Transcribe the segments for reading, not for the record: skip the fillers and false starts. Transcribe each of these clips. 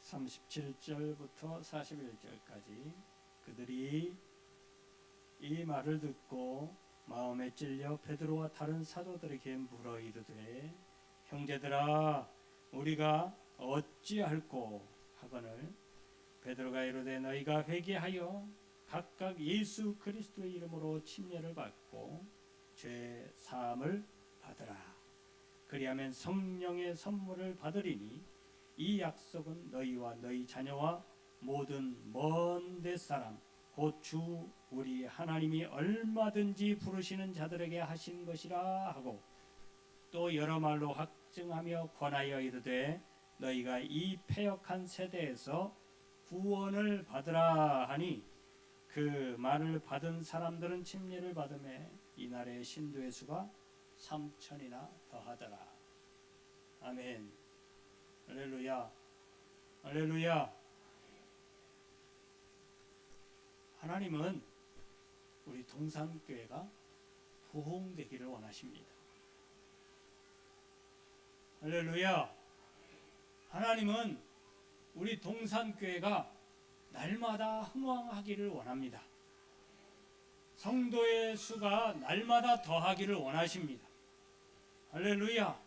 37절부터 41절까지 그들이 이 말을 듣고 마음에 찔려 베드로와 다른 사도들에게 물어 이르되 형제들아 우리가 어찌할꼬 하거늘 베드로가 이르되 너희가 회개하여 각각 예수 그리스도의 이름으로 침례를 받고 죄 사함을 받으라. 그리하면 성령의 선물을 받으리니 이 약속은 너희와 너희 자녀와 모든 먼 데 사람 곧 주 우리 하나님이 얼마든지 부르시는 자들에게 하신 것이라 하고 또 여러 말로 확증하며 권하여 이르되 너희가 이 패역한 세대에서 구원을 받으라 하니 그 말을 받은 사람들은 침례를 받음에 이날의 신도의 수가 3,000이나 더하더라. 아멘. 할렐루야. 할렐루야. 하나님은 우리 동산교회가 부흥되기를 원하십니다. 할렐루야. 하나님은 우리 동산교회가 날마다 흥왕하기를 원합니다. 성도의 수가 날마다 더하기를 원하십니다. 할렐루야.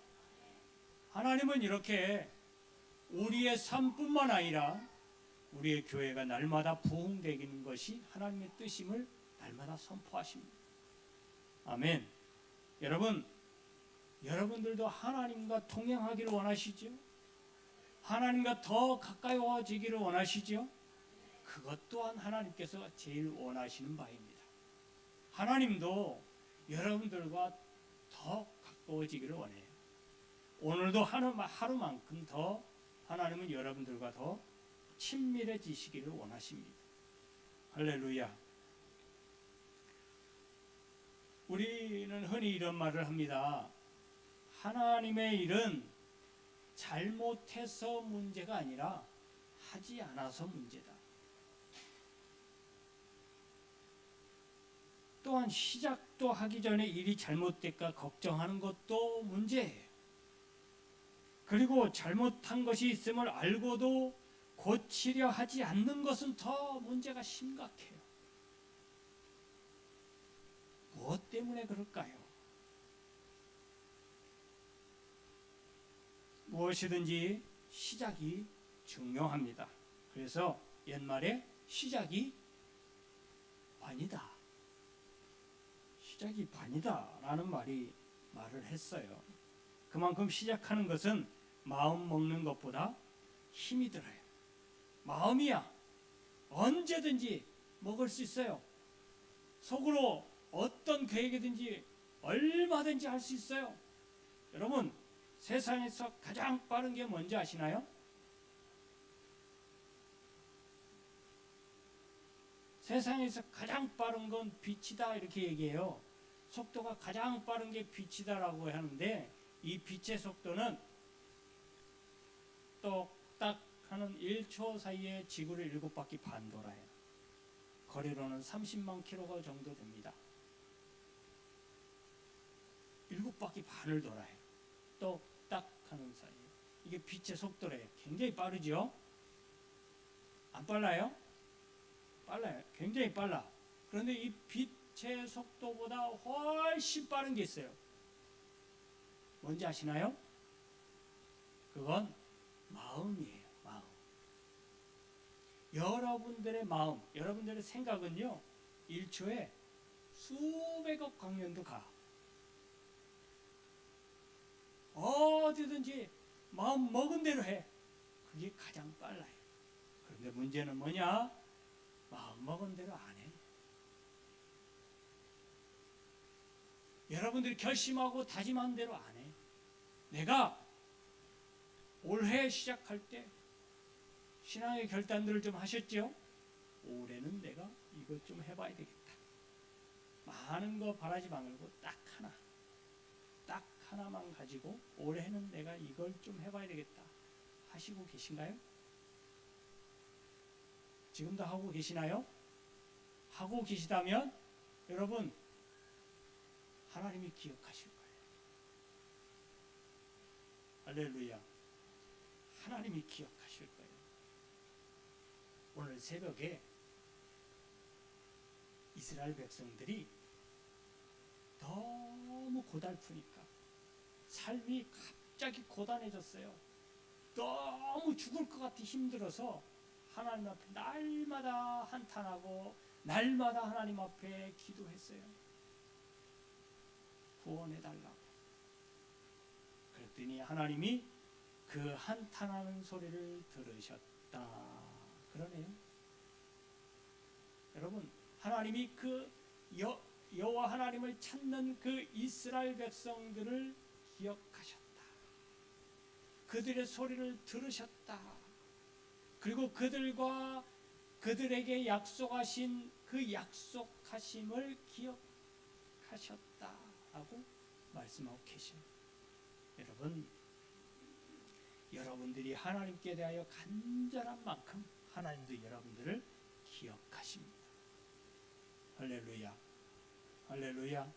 하나님은 이렇게 우리의 삶뿐만 아니라 우리의 교회가 날마다 부흥되는 것이 하나님의 뜻임을 날마다 선포하십니다. 아멘. 여러분, 여러분들도 하나님과 동행하기를 원하시죠? 하나님과 더 가까워지기를 원하시죠? 그것 또한 하나님께서 제일 원하시는 바입니다. 하나님도 여러분들과 더 가까워지기를 원해요. 오늘도 하루만큼 더 하나님은 여러분들과 더 친밀해지시기를 원하십니다. 할렐루야. 우리는 흔히 이런 말을 합니다. 하나님의 일은 잘못해서 문제가 아니라 하지 않아서 문제다. 또한 시작도 하기 전에 일이 잘못될까 걱정하는 것도 문제예요. 그리고 잘못한 것이 있음을 알고도 고치려 하지 않는 것은 더 문제가 심각해요. 무엇 때문에 그럴까요? 무엇이든지 시작이 중요합니다. 그래서 옛말에 시작이 반이다. 시작이 반이다 라는 말을 했어요. 그만큼 시작하는 것은 마음 먹는 것보다 힘이 들어요. 마음이야 언제든지 먹을 수 있어요. 속으로 어떤 계획이든지 얼마든지 할 수 있어요. 여러분, 세상에서 가장 빠른 게 뭔지 아시나요? 세상에서 가장 빠른 건 빛이다 이렇게 얘기해요. 속도가 가장 빠른 게 빛이다라고 하는데 이 빛의 속도는 똑딱 하는 1초 사이에 지구를 7바퀴 반 돌아요. 거리로는 30만 킬로가 정도 됩니다. 7바퀴 반을 돌아요. 똑딱 하는 사이에. 이게 빛의 속도래요. 굉장히 빠르죠? 안 빨라요? 빨라요. 굉장히 빨라. 그런데 이 빛의 속도보다 훨씬 빠른 게 있어요. 뭔지 아시나요? 그건 마음이에요. 마음. 여러분들의 마음, 여러분들의 생각은요 1초에 수백억 광년도 가. 어디든지 마음 먹은 대로 해. 그게 가장 빨라요. 그런데 문제는 뭐냐? 마음 먹은 대로 안 해. 여러분들이 결심하고 다짐한 대로 안 해. 내가 올해 시작할 때 신앙의 결단들을 좀 하셨죠? 올해는 내가 이것 좀 해봐야 되겠다. 많은 거 바라지 말고 딱 하나만 가지고 올해는 내가 이걸 좀 해봐야 되겠다 하시고 계신가요? 지금도 하고 계시나요? 하고 계시다면 여러분 하나님이 기억하실 거예요. 할렐루야. 하나님이 기억하실 거예요. 오늘 새벽에 이스라엘 백성들이 너무 고달프니까 삶이 갑자기 고단해졌어요. 너무 죽을 것 같아 힘들어서 하나님 앞에 날마다 한탄하고 날마다 하나님 앞에 기도했어요. 구원해달라고. 그랬더니 하나님이 그 한탄하는 소리를 들으셨다. 그러네요. 여러분, 하나님이 그 여호와 하나님을 찾는 그 이스라엘 백성들을 기억하셨다. 그들의 소리를 들으셨다. 그리고 그들에게 약속하신 그 약속하심을 기억하셨다라고 말씀하고 계셔요. 여러분, 여러분들이 하나님께 대하여 간절한 만큼 하나님도 여러분들을 기억하십니다. 할렐루야, 할렐루야.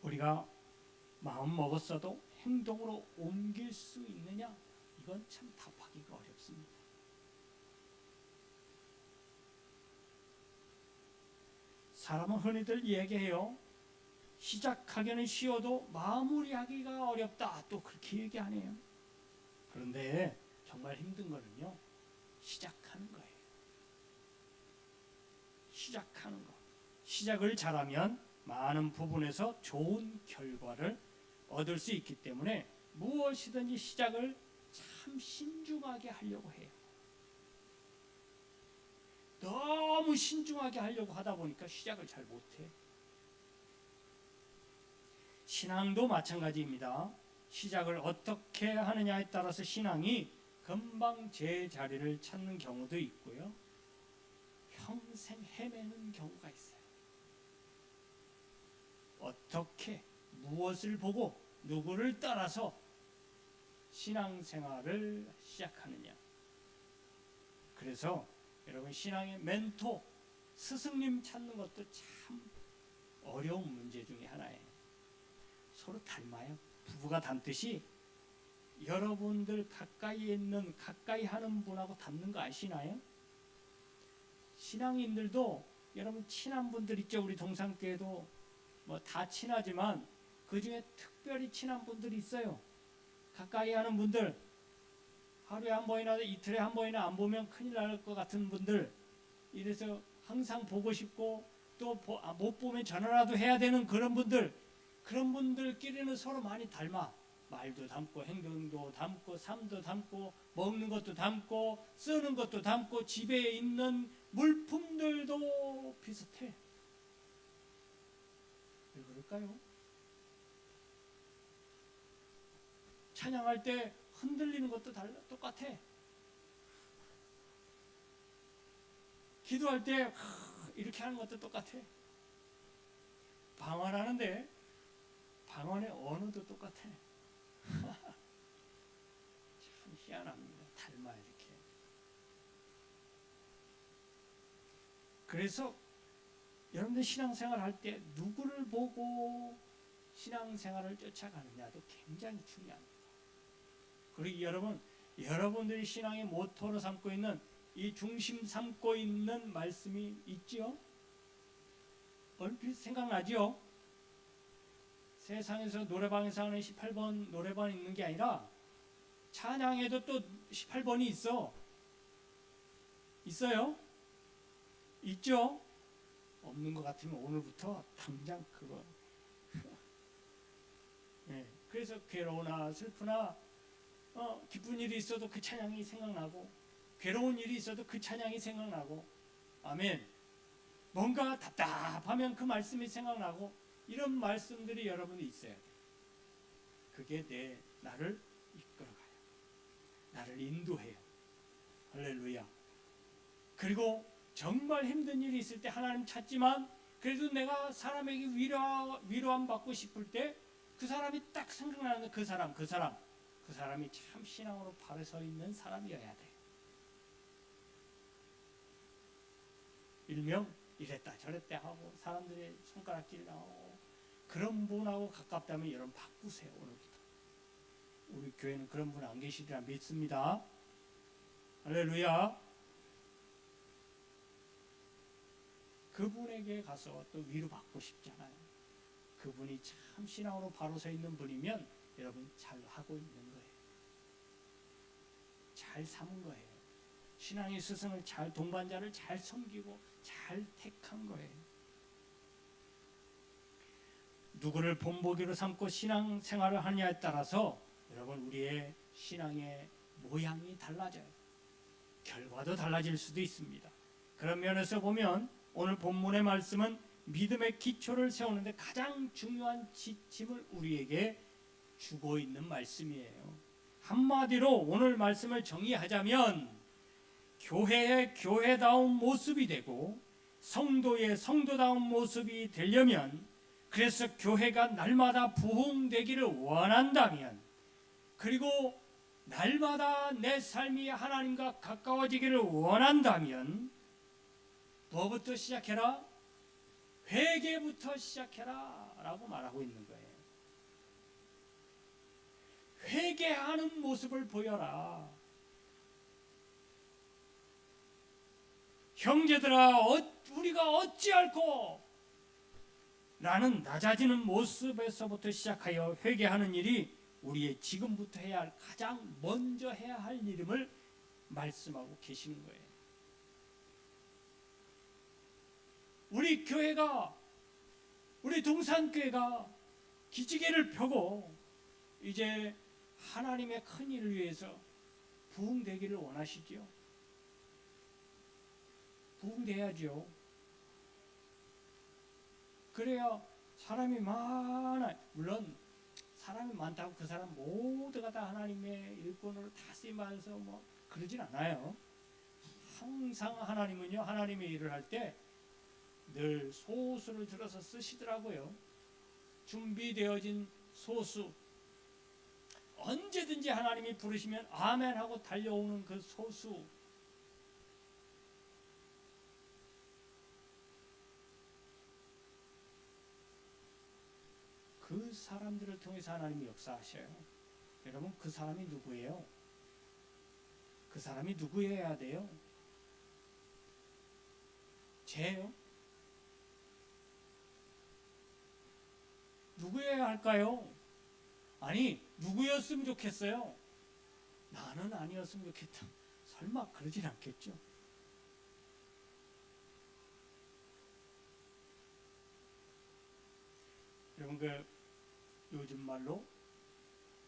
우리가 마음 먹었어도 행동으로 옮길 수 있느냐? 이건 참 답하기가 어렵습니다. 사람은 흔히들 얘기해요. 시작하기는 쉬워도 마무리하기가 어렵다. 또 그렇게 얘기하네요. 그런데 정말 힘든 거는요, 시작하는 거예요. 시작하는 거. 시작을 잘하면 많은 부분에서 좋은 결과를 얻을 수 있기 때문에 무엇이든지 시작을 참 신중하게 하려고 해요. 너무 신중하게 하려고 하다 보니까 시작을 잘 못해. 신앙도 마찬가지입니다. 시작을 어떻게 하느냐에 따라서 신앙이 금방 제자리를 찾는 경우도 있고요, 평생 헤매는 경우가 있어요. 어떻게, 무엇을 보고, 누구를 따라서 신앙생활을 시작하느냐. 그래서 여러분, 신앙의 멘토, 스승님 찾는 것도 참 어려운 문제 중에 하나예요. 서로 닮아요. 부부가 닮듯이 여러분들 가까이 있는, 가까이 하는 분하고 닮는 거 아시나요? 신앙인들도 여러분 친한 분들 있죠. 우리 동산교회도 뭐 다 친하지만 그 중에 특별히 친한 분들이 있어요. 가까이 하는 분들, 하루에 한 번이나 이틀에 한 번이나 안 보면 큰일 날 것 같은 분들, 이래서 항상 보고 싶고 또 못 보면 전화라도 해야 되는 그런 분들, 그런 분들끼리는 서로 많이 닮아. 말도 닮고 행동도 닮고 삶도 닮고 먹는 것도 닮고 쓰는 것도 닮고 집에 있는 물품들도 비슷해. 왜 그럴까요? 찬양할 때 흔들리는 것도 똑같아. 기도할 때 이렇게 하는 것도 똑같아. 방언하는데 방언의 언어도 똑같아. 참 희한합니다. 닮아 이렇게. 그래서 여러분들 신앙생활 할 때 누구를 보고 신앙생활을 쫓아가느냐도 굉장히 중요합니다. 그리고 여러분들이 신앙의 모토로 삼고 있는, 이 중심 삼고 있는 말씀이 있죠? 얼핏 생각나죠? 세상에서 노래방에서 하는 18번 노래방이 있는 게 아니라 찬양에도 또 18번이 있어요? 있죠? 없는 것 같으면 오늘부터 당장 그거. 네, 그래서 괴로우나 슬프나 기쁜 일이 있어도 그 찬양이 생각나고, 괴로운 일이 있어도 그 찬양이 생각나고, 아멘. 뭔가 답답하면 그 말씀이 생각나고, 이런 말씀들이 여러분이 있어야 돼요. 그게 나를 이끌어가요. 나를 인도해요. 할렐루야. 그리고 정말 힘든 일이 있을 때 하나님 찾지만, 그래도 내가 사람에게 위로함 받고 싶을 때 그 사람이 딱 생각나는 그 사람이 참 신앙으로 바로 서 있는 사람이어야 돼. 일명 이랬다 저랬다 하고 사람들의 손가락질 나오고, 그런 분하고 가깝다면 여러분 바꾸세요. 우리 교회는 그런 분 안 계시리라 믿습니다. 할렐루야. 그분에게 가서 또 위로받고 싶잖아요. 그분이 참 신앙으로 바로 서 있는 분이면 여러분 잘 하고 있는 거예요. 잘 삼은 거예요. 신앙의 스승을 잘, 동반자를 잘 섬기고 잘 택한 거예요. 누구를 본보기로 삼고 신앙생활을 하느냐에 따라서 여러분 우리의 신앙의 모양이 달라져요. 결과도 달라질 수도 있습니다. 그런 면에서 보면 오늘 본문의 말씀은 믿음의 기초를 세우는데 가장 중요한 지침을 우리에게 주고 있는 말씀이에요. 한마디로 오늘 말씀을 정의하자면 교회의 교회다운 모습이 되고 성도의 성도다운 모습이 되려면, 그래서 교회가 날마다 부흥되기를 원한다면, 그리고 날마다 내 삶이 하나님과 가까워지기를 원한다면 뭐부터 시작해라? 회개부터 시작해라 라고 말하고 있는 거예요. 회개하는 모습을 보여라. 형제들아 우리가 어찌할꼬? 라는 낮아지는 모습에서부터 시작하여 회개하는 일이 우리의 지금부터 해야 할, 가장 먼저 해야 할 일임을 말씀하고 계시는 거예요. 우리 교회가, 우리 동산교회가 기지개를 펴고 이제 하나님의 큰 일을 위해서 부흥되기를 원하시지요? 부흥돼야죠. 그래야 사람이 많아. 물론 사람이 많다고 그 사람 모두가 다 하나님의 일꾼으로 다 쓰임받아서 뭐 그러진 않아요. 항상 하나님은요, 하나님의 일을 할 때 늘 소수를 들어서 쓰시더라고요. 준비되어진 소수. 언제든지 하나님이 부르시면 아멘 하고 달려오는 그 소수. 그 사람들을 통해서 하나님이 역사하셔요. 여러분, 그 사람이 누구예요? 그 사람이 누구여야 돼요? 쟤요? 누구여야 할까요? 아니, 누구였으면 좋겠어요? 나는 아니었으면 좋겠다. 설마 그러진 않겠죠? 여러분, 그 요즘 말로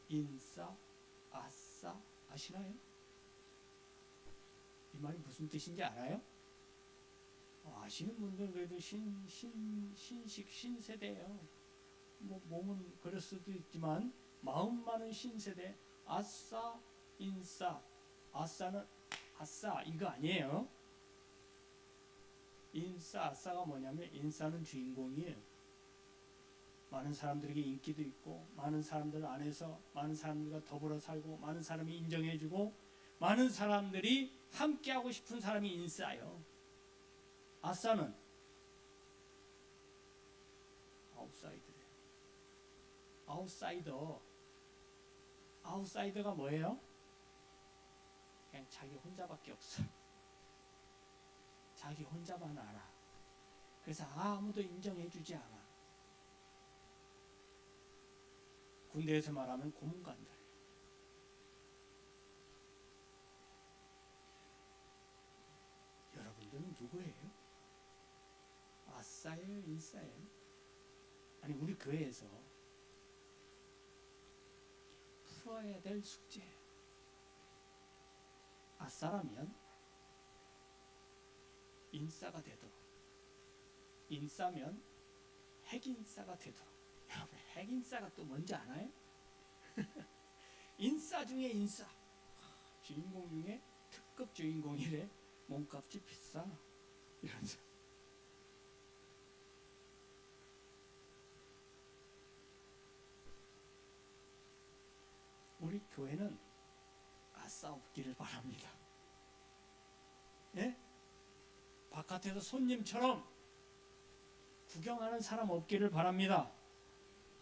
인싸, 아싸 아시나요? 이 말이 무슨 뜻인지 알아요? 아시는 분들 그래도 신식 신세대예요. 뭐 몸은 그럴 수도 있지만 마음만은 신세대. 아싸, 인싸. 아싸는 아싸 이거 아니에요. 인싸, 아싸가 뭐냐면 인싸는 주인공이에요. 많은 사람들에게 인기도 있고 많은 사람들 안에서 많은 사람들과 더불어 살고 많은 사람이 인정해주고 많은 사람들이 함께하고 싶은 사람이 인싸예요. 아싸는 아웃사이더예요. 아웃사이더가 뭐예요? 그냥 자기 혼자밖에 없어. 자기 혼자만 알아. 그래서 아무도 인정해주지 않아. 군대에서 말하면 고문관들. 여러분들은 누구예요? 아싸예요? 인싸예요? 아니, 우리 교회에서 풀어야 될 숙제. 아싸라면 인싸가 되도록, 인싸면 핵인싸가 되도록. 여러분, 핵인싸가 또 뭔지 아나요? 인싸 중에 인싸. 주인공 중에 특급 주인공이래. 몸값이 비싸. 이러면서. 우리 교회는 아싸 없기를 바랍니다. 예? 바깥에서 손님처럼 구경하는 사람 없기를 바랍니다.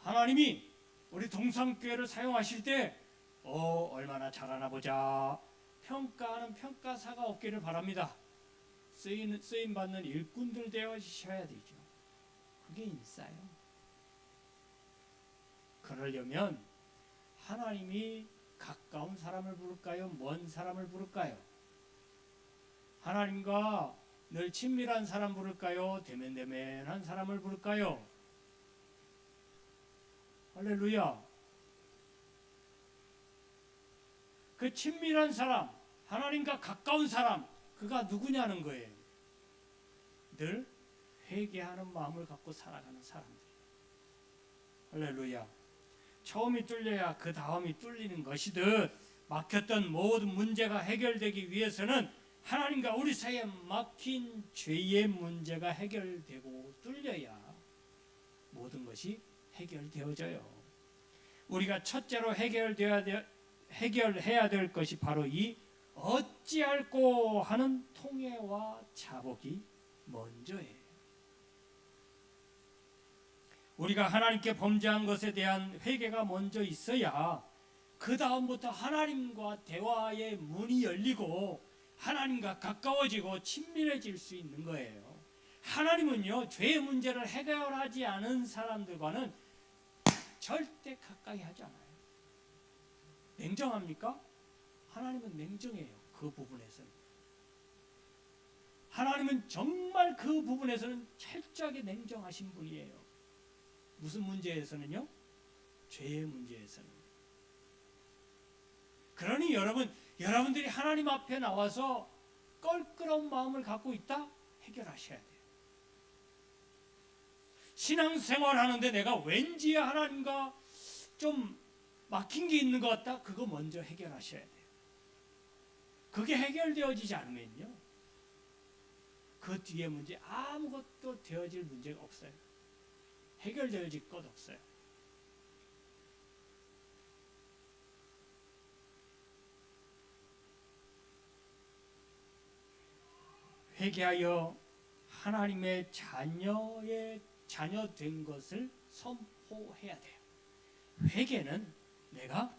하나님이 우리 동산교회를 사용하실 때 얼마나 잘하나 보자. 평가하는 평가사가 없기를 바랍니다. 쓰임 받는 일꾼들 되어주셔야 되죠. 그게 인싸요. 그러려면 하나님이 가까운 사람을 부를까요? 먼 사람을 부를까요? 하나님과 늘 친밀한 사람 부를까요? 대면대면한 사람을 부를까요? 할렐루야. 그 친밀한 사람, 하나님과 가까운 사람, 그가 누구냐는 거예요. 늘 회개하는 마음을 갖고 살아가는 사람들. 할렐루야. 처음이 뚫려야 그 다음이 뚫리는 것이듯 막혔던 모든 문제가 해결되기 위해서는 하나님과 우리 사이에 막힌 죄의 문제가 해결되고 뚫려야 모든 것이 해결되어져요. 우리가 첫째로 해결해야 될 것이 바로 이 어찌할꼬 하는 통회와 자복이 먼저예요. 우리가 하나님께 범죄한 것에 대한 회개가 먼저 있어야 그 다음부터 하나님과 대화의 문이 열리고 하나님과 가까워지고 친밀해질 수 있는 거예요. 하나님은요, 죄의 문제를 해결하지 않은 사람들과는 절대 가까이 하지 않아요. 냉정합니까? 하나님은 냉정해요. 그 부분에서는. 하나님은 정말 그 부분에서는 철저하게 냉정하신 분이에요. 무슨 문제에서는요? 죄의 문제에서는. 그러니 여러분들이 하나님 앞에 나와서 껄끄러운 마음을 갖고 있다? 해결하셔야 돼요. 신앙생활 하는데 내가 왠지 하나님과 좀 막힌 게 있는 것 같다? 그거 먼저 해결하셔야 돼요. 그게 해결되어지지 않으면요, 그 뒤에 문제 아무것도 되어질 문제가 없어요. 해결되어질 것 없어요. 회개하여 하나님의 자녀 된 것을 선포해야 돼요. 회개는 내가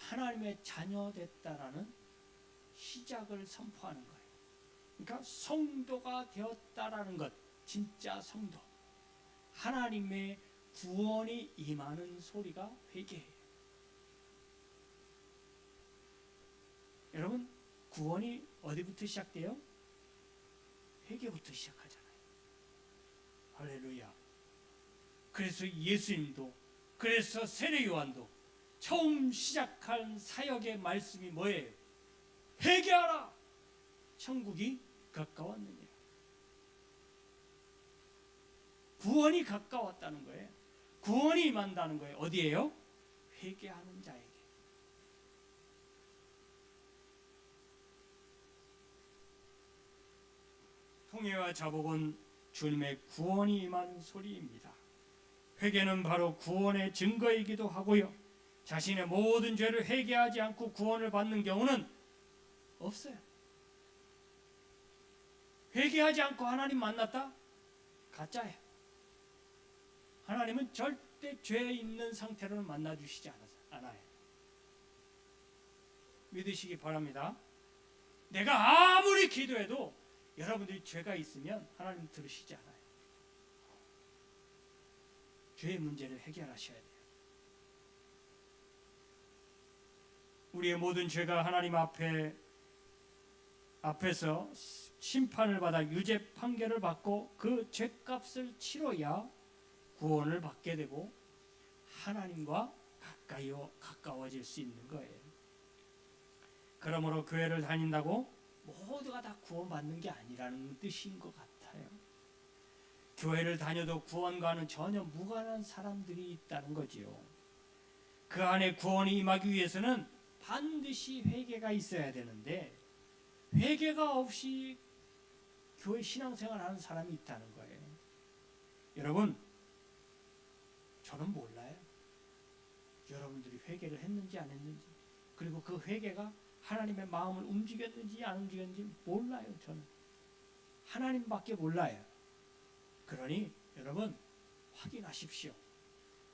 하나님의 자녀 됐다라는 시작을 선포하는 거예요. 그러니까 성도가 되었다라는 것, 진짜 성도. 하나님의 구원이 임하는 소리가 회개예요. 여러분, 구원이 어디부터 시작돼요? 회개부터 시작하잖아요. 할렐루야. 그래서 예수님도, 그래서 세례요한도 처음 시작한 사역의 말씀이 뭐예요? 회개하라! 천국이 가까웠느니라. 구원이 가까웠다는 거예요. 구원이 임한다는 거예요. 어디에요? 회개하는 자에게. 통회와 자복은 주님의 구원이 임한 소리입니다. 회개는 바로 구원의 증거이기도 하고요, 자신의 모든 죄를 회개하지 않고 구원을 받는 경우는 없어요. 회개하지 않고 하나님 만났다? 가짜예요. 하나님은 절대 죄 있는 상태로는 만나주시지 않아요. 믿으시기 바랍니다. 내가 아무리 기도해도 여러분들이 죄가 있으면 하나님 들으시지 않아요. 죄의 문제를 해결하셔야 돼요. 우리의 모든 죄가 하나님 앞에서 심판을 받아 유죄 판결을 받고 그 죄값을 치러야 구원을 받게 되고 하나님과 가까워질 수 있는 거예요. 그러므로 교회를 다닌다고 모두가 다 구원받는 게 아니라는 뜻인 것 같아요. 교회를 다녀도 구원과는 전혀 무관한 사람들이 있다는 거지요. 그 안에 구원이 임하기 위해서는 반드시 회개가 있어야 되는데 회개가 없이 교회 신앙생활 하는 사람이 있다는 거예요. 여러분, 저는 몰라요. 여러분들이 회개를 했는지 안 했는지, 그리고 그 회개가 하나님의 마음을 움직였는지 안 움직였는지 몰라요. 저는 하나님밖에 몰라요. 그러니 여러분, 확인하십시오.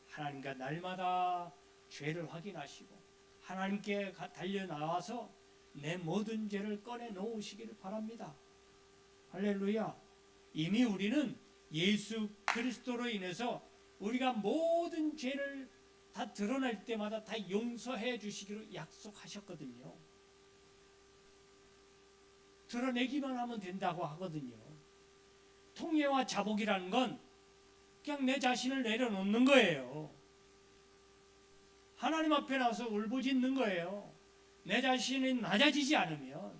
하나님과 날마다 죄를 확인하시고 하나님께 달려 나와서 내 모든 죄를 꺼내 놓으시기를 바랍니다. 할렐루야. 이미 우리는 예수 그리스도로 인해서 우리가 모든 죄를 다 드러날 때마다 다 용서해 주시기로 약속하셨거든요. 드러내기만 하면 된다고 하거든요. 통회와 자복이라는 건 그냥 내 자신을 내려놓는 거예요. 하나님 앞에 나와서 울부짖는 거예요. 내 자신이 낮아지지 않으면,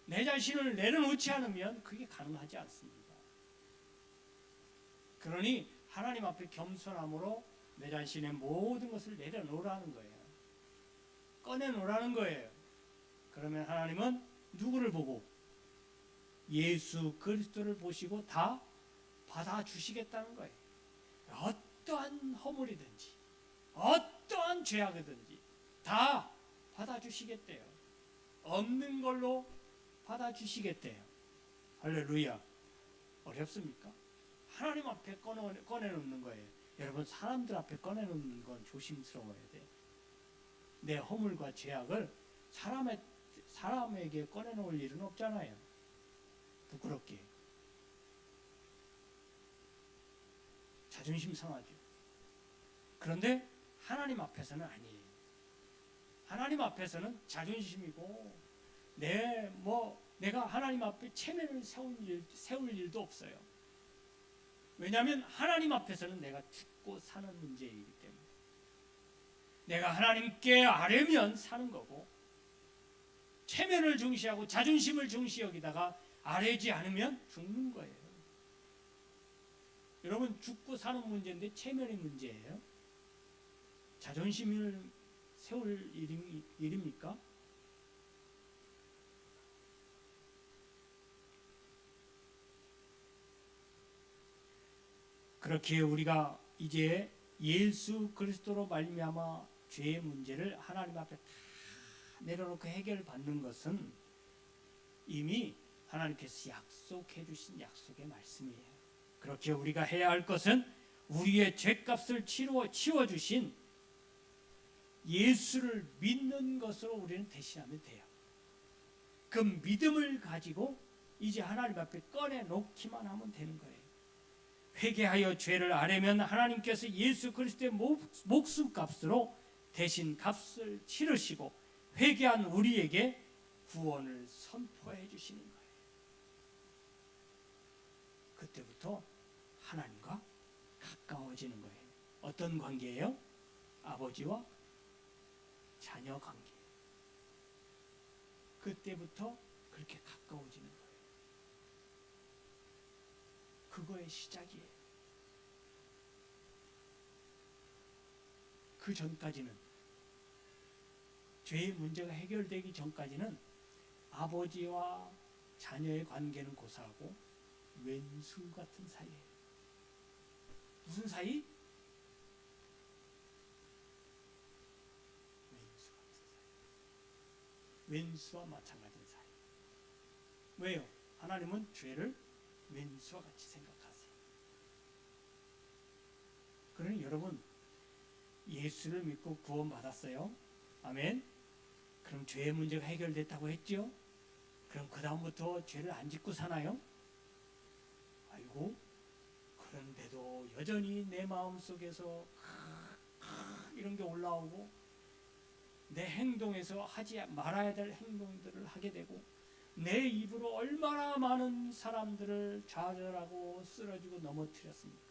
내 자신을 내려놓지 않으면 그게 가능하지 않습니다. 그러니 하나님 앞에 겸손함으로 내 자신의 모든 것을 내려놓으라는 거예요. 꺼내놓으라는 거예요. 그러면 하나님은 누구를 보고? 예수 그리스도를 보시고 다 받아주시겠다는 거예요. 어떠한 허물이든지 어떠한 죄악이든지 다 받아주시겠대요. 없는 걸로 받아주시겠대요. 할렐루야. 어렵습니까? 하나님 앞에 꺼내놓는 거예요. 여러분, 사람들 앞에 꺼내놓는 건 조심스러워야 돼. 내 허물과 죄악을 사람에게 꺼내놓을 일은 없잖아요. 부끄럽게. 자존심 상하죠. 그런데 하나님 앞에서는 아니에요. 하나님 앞에서는 자존심이고 내가 하나님 앞에 체면을 세울 일도 없어요. 왜냐하면 하나님 앞에서는 내가 죽고 사는 문제이기 때문에 내가 하나님께 아뢰면 사는 거고 체면을 중시하고 자존심을 중시 여기다가 아뢰지 않으면 죽는 거예요. 여러분, 죽고 사는 문제인데 체면이 문제예요? 자존심을 세울 일입니까? 그렇게 우리가 이제 예수 그리스도로 말미암아 죄의 문제를 하나님 앞에 다 내려놓고 해결받는 것은 이미 하나님께서 약속해 주신 약속의 말씀이에요. 그렇게 우리가 해야 할 것은 우리의 죄값을 치워주신 예수를 믿는 것으로 우리는 대신하면 돼요. 그 믿음을 가지고 이제 하나님 앞에 꺼내놓기만 하면 되는 거예요. 회개하여 죄를 아뢰면 하나님께서 예수 그리스도의 목숨값으로 대신 값을 치르시고 회개한 우리에게 구원을 선포해 주시는 거예요. 그때부터 하나님과 가까워지는 거예요. 어떤 관계예요? 아버지와 자녀 관계. 그때부터 그렇게 가까워지는 거예요. 그거의 시작이에요. 그 전까지는, 죄의 문제가 해결되기 전까지는 아버지와 자녀의 관계는 고사하고 왼수 같은 사이예요. 무슨 사이? 왼수 같은 사이. 왼수와 마찬가지인 사이. 왜요? 하나님은 죄를 왼수와 같이 생각하세요. 그러니 여러분, 예수를 믿고 구원받았어요. 아멘. 그럼 죄의 문제가 해결됐다고 했죠? 그럼 그 다음부터 죄를 안 짓고 사나요? 아이고, 그런데도 여전히 내 마음속에서 이런 게 올라오고 내 행동에서 하지 말아야 될 행동들을 하게 되고 내 입으로 얼마나 많은 사람들을 좌절하고 쓰러지고 넘어뜨렸습니까?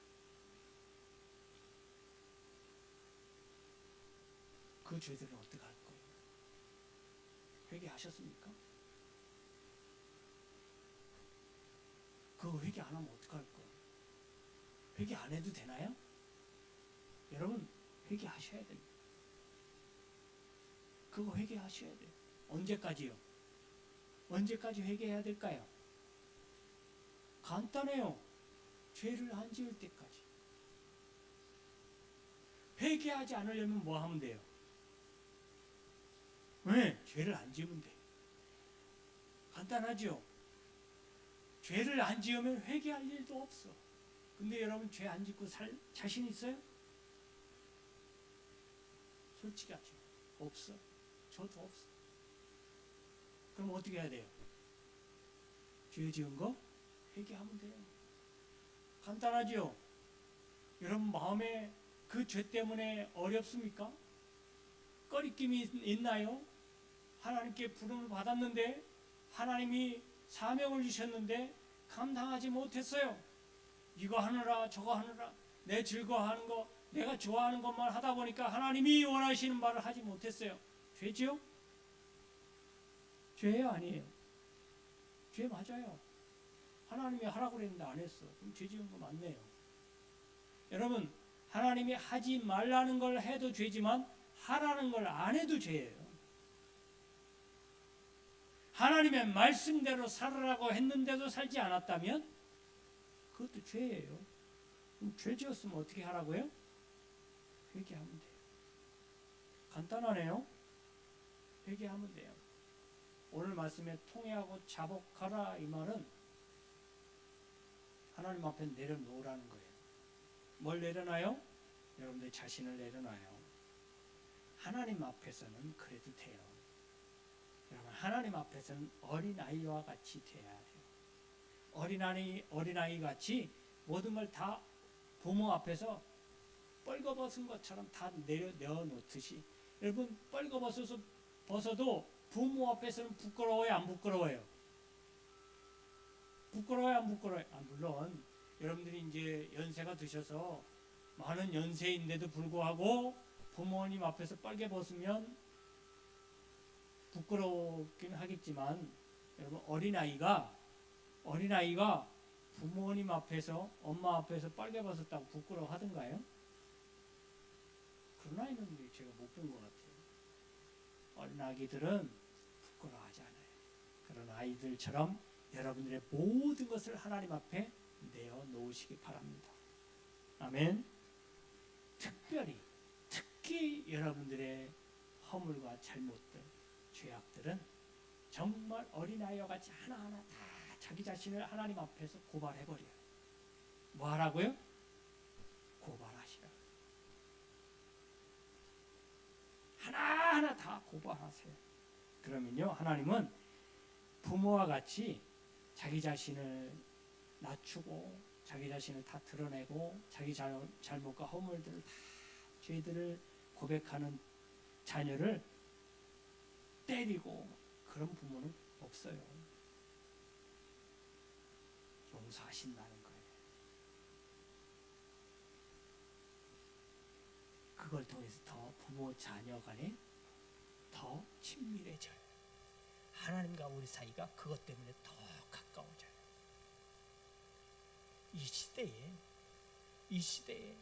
그 죄들은 어떻게 할 거예요? 회개하셨습니까? 그거 회개 안 하면 어떡할 거예요? 회개 안 해도 되나요? 여러분, 회개하셔야 됩니다. 그거 회개하셔야 돼요. 언제까지요? 언제까지 회개해야 될까요? 간단해요. 죄를 안 지을 때까지. 회개하지 않으려면 뭐 하면 돼요? 왜? 죄를 안 지으면 돼. 간단하죠? 죄를 안 지으면 회개할 일도 없어. 근데 여러분, 죄 안 짓고 살 자신 있어요? 솔직히 하죠. 없어. 저도 없어. 그럼 어떻게 해야 돼요? 죄 지은 거 회개하면 돼요. 간단하죠? 여러분 마음에 그 죄 때문에 어렵습니까? 꺼리낌이 있나요? 하나님께 부름을 받았는데 하나님이 사명을 주셨는데 감당하지 못했어요. 이거 하느라 저거 하느라 내 즐거워하는 거 내가 좋아하는 것만 하다 보니까 하나님이 원하시는 말을 하지 못했어요. 죄죠? 죄예요? 아니에요? 죄 맞아요. 하나님이 하라고 그랬는데 안 했어. 그럼 죄 지은 거 맞네요. 여러분 하나님이 하지 말라는 걸 해도 죄지만 하라는 걸 안 해도 죄예요. 하나님의 말씀대로 살으라고 했는데도 살지 않았다면 그것도 죄예요. 그럼 죄 지었으면 어떻게 하라고요? 회개하면 돼요. 간단하네요. 회개하면 돼요. 오늘 말씀에 통회하고 자복하라 이 말은 하나님 앞에 내려놓으라는 거예요. 뭘 내려놔요? 여러분들 자신을 내려놔요. 하나님 앞에서는 그래도 돼요. 여러분 하나님 앞에서는 어린아이와 같이 돼야 돼요. 어린아이 같이 모든 걸 다 부모 앞에서 뻘거벗은 것처럼 다 내어놓듯이 여러분 벗어도 부모 앞에서는 부끄러워요? 안 부끄러워요? 부끄러워요? 안 부끄러워요? 물론 여러분들이 이제 연세가 드셔서 많은 연세인데도 불구하고 부모님 앞에서 빨개 벗으면 부끄럽긴 하겠지만 여러분 어린아이가 부모님 앞에서 엄마 앞에서 빨개 벗었다고 부끄러워하던가요? 그런 아이는 제가 못 본 것 같아요. 어린아기들은 부끄러워하지 않아요. 그런 아이들처럼 여러분들의 모든 것을 하나님 앞에 내어놓으시기 바랍니다. 아멘. 특히 여러분들의 허물과 잘못들, 죄악들은 정말 어린아이와 같이 하나하나 다 자기 자신을 하나님 앞에서 고발해버려요. 뭐 하라고요? 고발하시라. 하나하나 다 고발하세요. 그러면요 하나님은 부모와 같이 자기 자신을 낮추고 자기 자신을 다 드러내고 자기 잘못과 허물들을 다 죄들을 고백하는 자녀를 때리고 그런 부모는 없어요. 용서하신다는 거예요. 그걸 통해서 더 부모 자녀 간에 더 친밀해져요. 하나님과 우리 사이가 그것 때문에 더 가까워져요. 이 시대에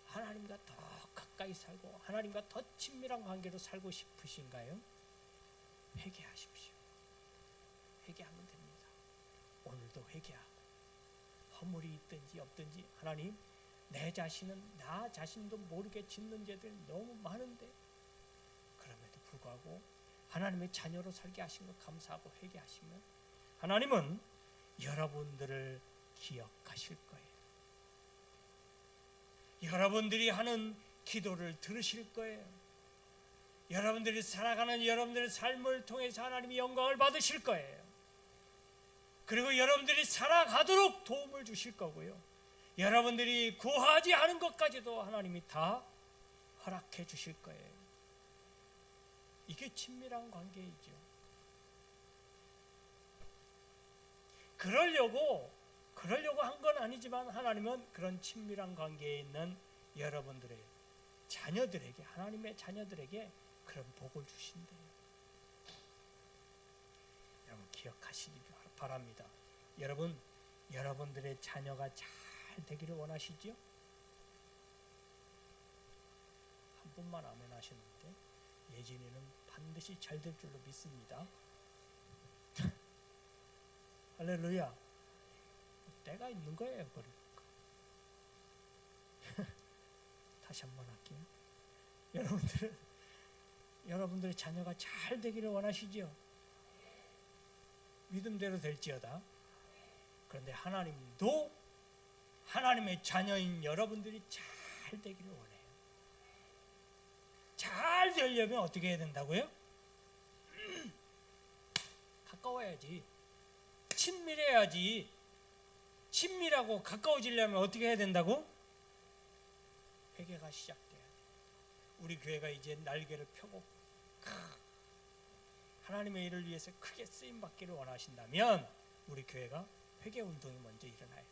하나님과 더 가까이 살고 하나님과 더 친밀한 관계로 살고 싶으신가요? 회개하십시오. 회개하면 됩니다. 오늘도 회개하고 허물이 있든지 없든지 하나님 내 자신도 모르게 짓는 죄들 너무 많은데 그럼에도 불구하고 하나님의 자녀로 살게 하신 것 감사하고 회개하시면 하나님은 여러분들을 기억하실 거예요. 여러분들이 하는 기도를 들으실 거예요. 여러분들이 살아가는 여러분들의 삶을 통해서 하나님이 영광을 받으실 거예요. 그리고 여러분들이 살아가도록 도움을 주실 거고요. 여러분들이 구하지 않은 것까지도 하나님이 다 허락해 주실 거예요. 이게 친밀한 관계이죠. 그러려고 한 건 아니지만 하나님은 그런 친밀한 관계에 있는 여러분들의 자녀들에게 하나님의 자녀들에게 그런 복을 주신대요. 여러분 기억하시기 바랍니다. 여러분들의 자녀가 잘 되기를 원하시죠? 한 분만 아멘 하셨는데 예진이는 반드시 잘 될 줄로 믿습니다. 할렐루야. 때가 있는 거예요. 다시 한번 할게요. 여러분들의 자녀가 잘 되기를 원하시죠? 믿음대로 될지어다. 그런데 하나님도 하나님의 자녀인 여러분들이 잘 되기를 원해요. 잘 되려면 어떻게 해야 된다고요? 가까워야지. 친밀해야지. 친밀하고 가까워지려면 어떻게 해야 된다고? 회개가 시작돼야 돼. 우리 교회가 이제 날개를 펴고 하나님의 일을 위해서 크게 쓰임받기를 원하신다면 우리 교회가 회개 운동이 먼저 일어나야 돼요.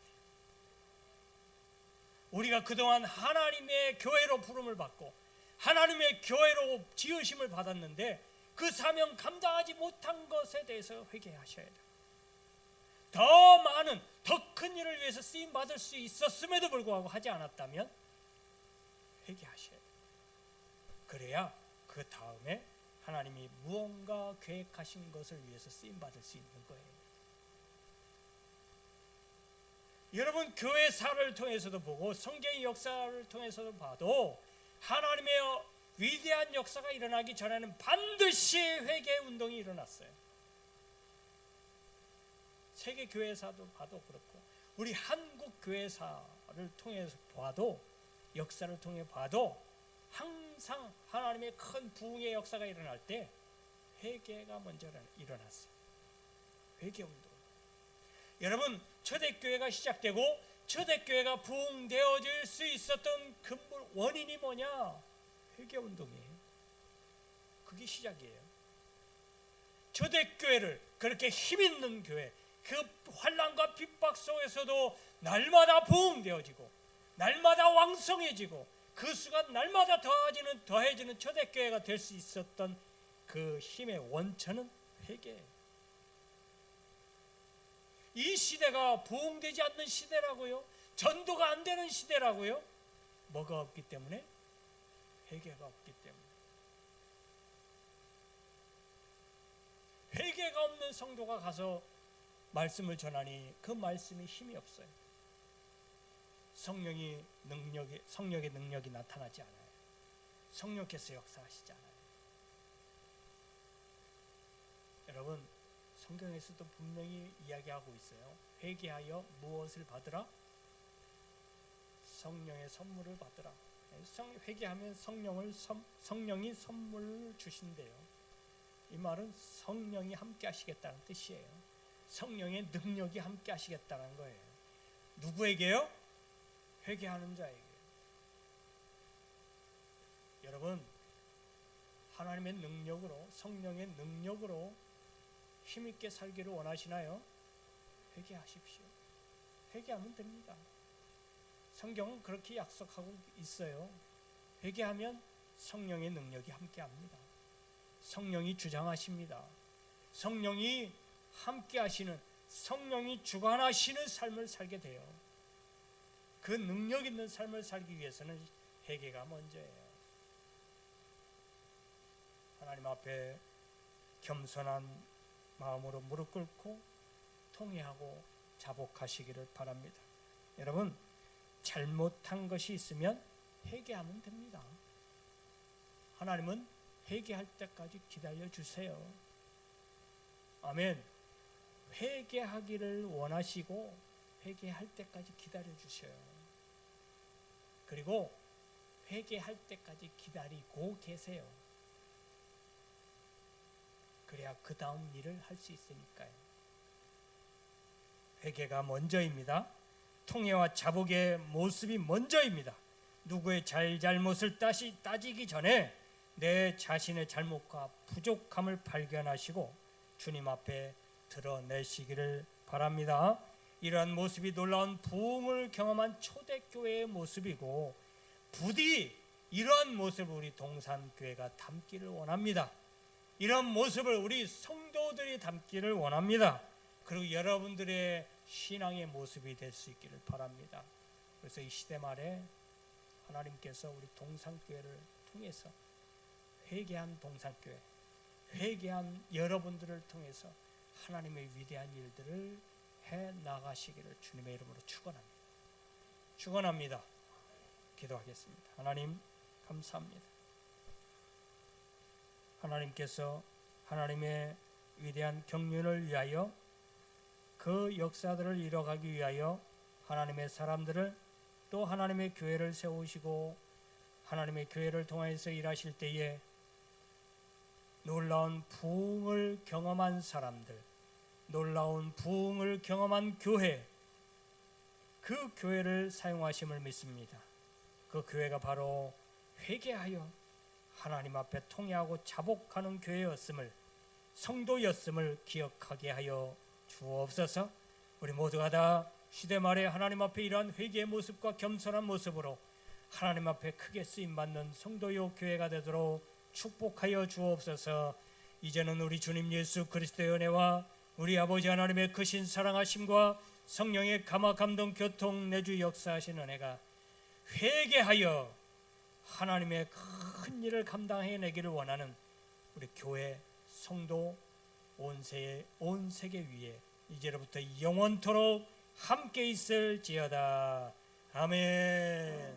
우리가 그동안 하나님의 교회로 부름을 받고 하나님의 교회로 지으심을 받았는데 그 사명 감당하지 못한 것에 대해서 회개하셔야 돼요. 더 많은 더 큰 일을 위해서 쓰임받을 수 있었음에도 불구하고 하지 않았다면 회개하셔야 돼요. 그래야 그 다음에 하나님이 무언가 계획하신 것을 위해서 쓰임받을 수 있는 거예요. 여러분 교회사를 통해서도 보고 성경의 역사를 통해서도 봐도 하나님의 위대한 역사가 일어나기 전에는 반드시 회개 운동이 일어났어요. 세계 교회사도 봐도 그렇고 우리 한국 교회사를 통해서 봐도 역사를 통해 봐도 항상 하나님의 큰 부흥의 역사가 일어날 때 회개가 먼저 일어났어요. 회개 운동. 여러분 초대교회가 시작되고 초대교회가 부흥되어질 수 있었던 근본 원인이 뭐냐? 회개 운동이에요. 그게 시작이에요. 초대교회를 그렇게 힘있는 교회, 그 환난과 핍박 속에서도 날마다 부흥되어지고 날마다 왕성해지고 그 수가 날마다 더해지는 초대교회가 될 수 있었던 그 힘의 원천은 회개예요. 이 시대가 부흥되지 않는 시대라고요? 전도가 안 되는 시대라고요? 뭐가 없기 때문에? 회개가 없기 때문에. 회개가 없는 성도가 가서 말씀을 전하니 그 말씀이 힘이 없어요. 성령의 능력이 나타나지 않아요. 성령께서 역사하시지 않아요. 여러분 성경에서도 분명히 이야기하고 있어요. 회개하여 무엇을 받으라? 성령의 선물을 받으라. 회개하면 성령이 선물을 주신대요. 이 말은 성령이 함께 하시겠다는 뜻이에요. 성령의 능력이 함께 하시겠다는 거예요. 누구에게요? 회개하는 자에게. 여러분 하나님의 능력으로 성령의 능력으로 힘있게 살기를 원하시나요? 회개하십시오. 회개하면 됩니다. 성경은 그렇게 약속하고 있어요. 회개하면 성령의 능력이 함께합니다. 성령이 주장하십니다. 성령이 함께하시는, 성령이 주관하시는 삶을 살게 돼요. 그 능력 있는 삶을 살기 위해서는 회개가 먼저예요. 하나님 앞에 겸손한 마음으로 무릎 꿇고 통회하고 자복하시기를 바랍니다. 여러분 잘못한 것이 있으면 회개하면 됩니다. 하나님은 회개할 때까지 기다려 주세요. 아멘. 회개하기를 원하시고 회개할 때까지 기다려 주셔요. 그리고 회개할 때까지 기다리고 계세요. 그래야 그 다음 일을 할 수 있으니까요. 회개가 먼저입니다. 통회와 자복의 모습이 먼저입니다. 누구의 잘못을 따지기 전에 내 자신의 잘못과 부족함을 발견하시고 주님 앞에 드러내시기를 바랍니다. 이러한 모습이 놀라운 부흥을 경험한 초대교회의 모습이고 부디 이러한 모습을 우리 동산교회가 담기를 원합니다. 이런 모습을 우리 성도들이 담기를 원합니다. 그리고 여러분들의 신앙의 모습이 될 수 있기를 바랍니다. 그래서 이 시대 말에 하나님께서 우리 동산교회를 통해서 회개한 동산교회, 회개한 여러분들을 통해서 하나님의 위대한 일들을 해 나가시기를 주님의 이름으로 축원합니다. 축원합니다. 기도하겠습니다. 하나님 감사합니다. 하나님께서 하나님의 위대한 경륜을 위하여 그 역사들을 이뤄가기 위하여 하나님의 사람들을 또 하나님의 교회를 세우시고 하나님의 교회를 통해서 일하실 때에 놀라운 부흥을 경험한 사람들, 놀라운 부흥을 경험한 교회, 그 교회를 사용하심을 믿습니다. 그 교회가 바로 회개하여 하나님 앞에 통회하고 자복하는 교회였음을, 성도였음을 기억하게 하여 주옵소서. 우리 모두가 다 시대 말에 하나님 앞에 이러한 회개의 모습과 겸손한 모습으로 하나님 앞에 크게 쓰임받는 성도요 교회가 되도록 축복하여 주옵소서. 이제는 우리 주님 예수 그리스도의 은혜와 우리 아버지 하나님의 크신 사랑하심과 성령의 감화 감동 교통 내주 역사하신 은혜가 회개하여 하나님의 큰 일을 감당해내기를 원하는 우리 교회 성도 온 세계 위에 이제로부터 영원토록 함께 있을지어다. 아멘.